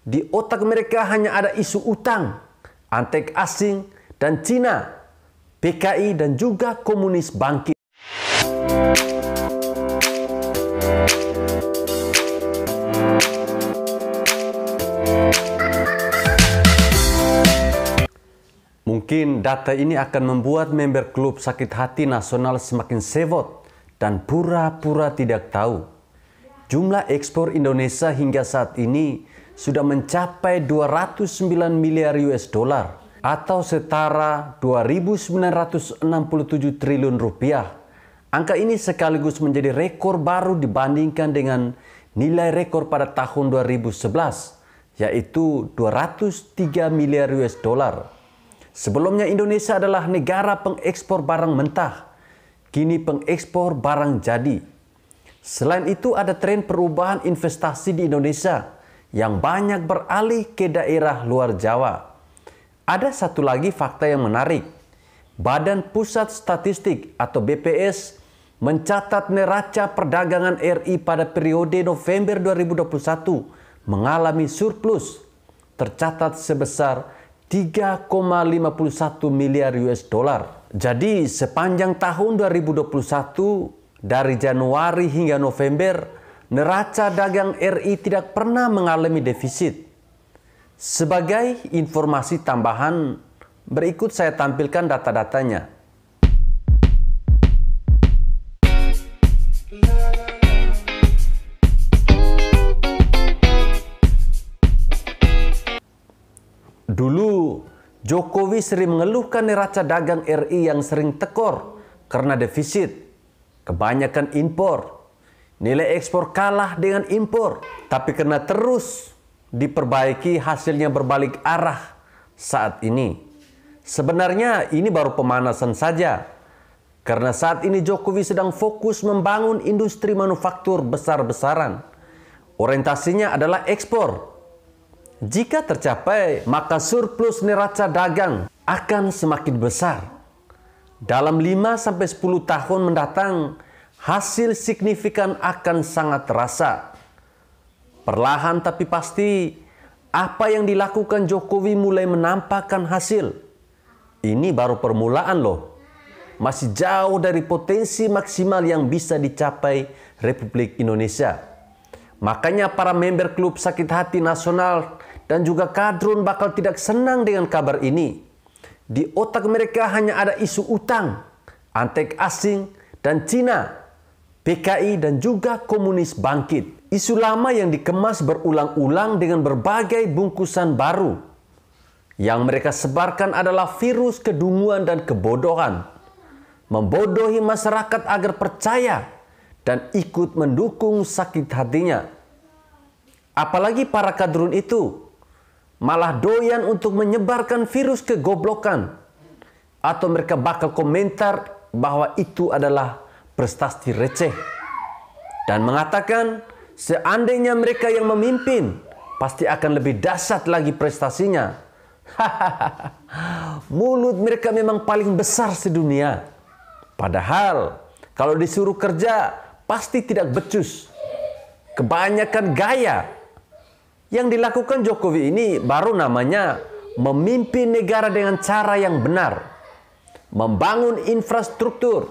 Di otak mereka hanya ada isu utang, antek asing, dan Cina, PKI, dan juga komunis bangkit. Mungkin data ini akan membuat member klub sakit hati nasional semakin sewot dan pura-pura tidak tahu. Jumlah ekspor Indonesia hingga saat ini sudah mencapai 209 miliar US dollar atau setara 2.967 triliun rupiah. Angka ini sekaligus menjadi rekor baru dibandingkan dengan nilai rekor pada tahun 2011, yaitu 203 miliar US dollar. Sebelumnya Indonesia adalah negara pengekspor barang mentah, kini pengekspor barang jadi. Selain itu ada tren perubahan investasi di Indonesia yang banyak beralih ke daerah luar Jawa. Ada satu lagi fakta yang menarik. Badan Pusat Statistik atau BPS mencatat neraca perdagangan RI pada periode November 2021 mengalami surplus, tercatat sebesar 3,51 miliar US dollar. Jadi sepanjang tahun 2021 dari Januari hingga November, neraca dagang RI tidak pernah mengalami defisit. Sebagai informasi tambahan, berikut saya tampilkan data-datanya. Dulu, Jokowi sering mengeluhkan neraca dagang RI yang sering tekor karena defisit, kebanyakan impor, nilai ekspor kalah dengan impor. Tapi karena terus diperbaiki, hasilnya berbalik arah saat ini. Sebenarnya ini baru pemanasan saja, karena saat ini Jokowi sedang fokus membangun industri manufaktur besar-besaran. Orientasinya adalah ekspor. Jika tercapai, maka surplus neraca dagang akan semakin besar. Dalam 5-10 tahun mendatang, hasil signifikan akan sangat terasa. Perlahan tapi pasti, apa yang dilakukan Jokowi mulai menampakkan hasil. Ini baru permulaan loh. Masih jauh dari potensi maksimal yang bisa dicapai Republik Indonesia. Makanya para member klub sakit hati nasional dan juga kadrun bakal tidak senang dengan kabar ini. Di otak mereka hanya ada isu utang, antek asing, dan Cina, PKI, dan juga komunis bangkit. Isu lama yang dikemas berulang-ulang dengan berbagai bungkusan baru. Yang mereka sebarkan adalah virus kedunguan dan kebodohan. Membodohi masyarakat agar percaya dan ikut mendukung sakit hatinya. Apalagi para kadrun itu malah doyan untuk menyebarkan virus kegoblokan. Atau mereka bakal komentar bahwa itu adalah prestasi receh. Dan mengatakan seandainya mereka yang memimpin, pasti akan lebih dahsyat lagi prestasinya. Mulut mereka memang paling besar sedunia. Padahal kalau disuruh kerja pasti tidak becus. Kebanyakan gaya. Yang dilakukan Jokowi ini baru namanya memimpin negara dengan cara yang benar. Membangun infrastruktur,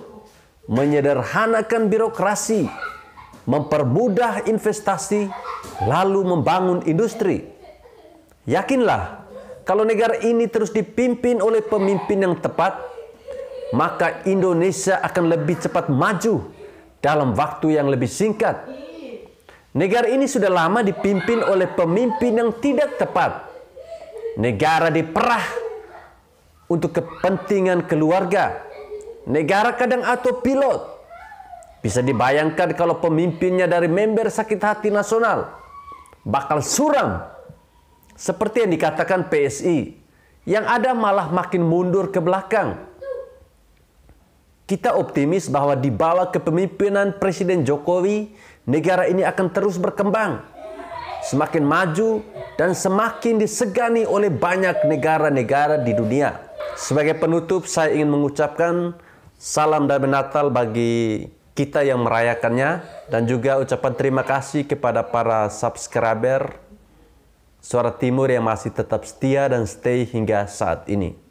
menyederhanakan birokrasi, mempermudah investasi, lalu membangun industri. Yakinlah, kalau negara ini terus dipimpin oleh pemimpin yang tepat, maka Indonesia akan lebih cepat maju dalam waktu yang lebih singkat. Negara ini sudah lama dipimpin oleh pemimpin yang tidak tepat. Negara diperah untuk kepentingan keluarga. Negara kadang autopilot. Bisa dibayangkan kalau pemimpinnya dari member sakit hati nasional. Bakal suram. Seperti yang dikatakan PSI. Yang ada malah makin mundur ke belakang. Kita optimis bahwa di bawah kepemimpinan Presiden Jokowi, negara ini akan terus berkembang, semakin maju, dan semakin disegani oleh banyak negara-negara di dunia. Sebagai penutup, saya ingin mengucapkan salam damai Natal bagi kita yang merayakannya, dan juga ucapan terima kasih kepada para subscriber Suara Timur yang masih tetap setia dan stay hingga saat ini.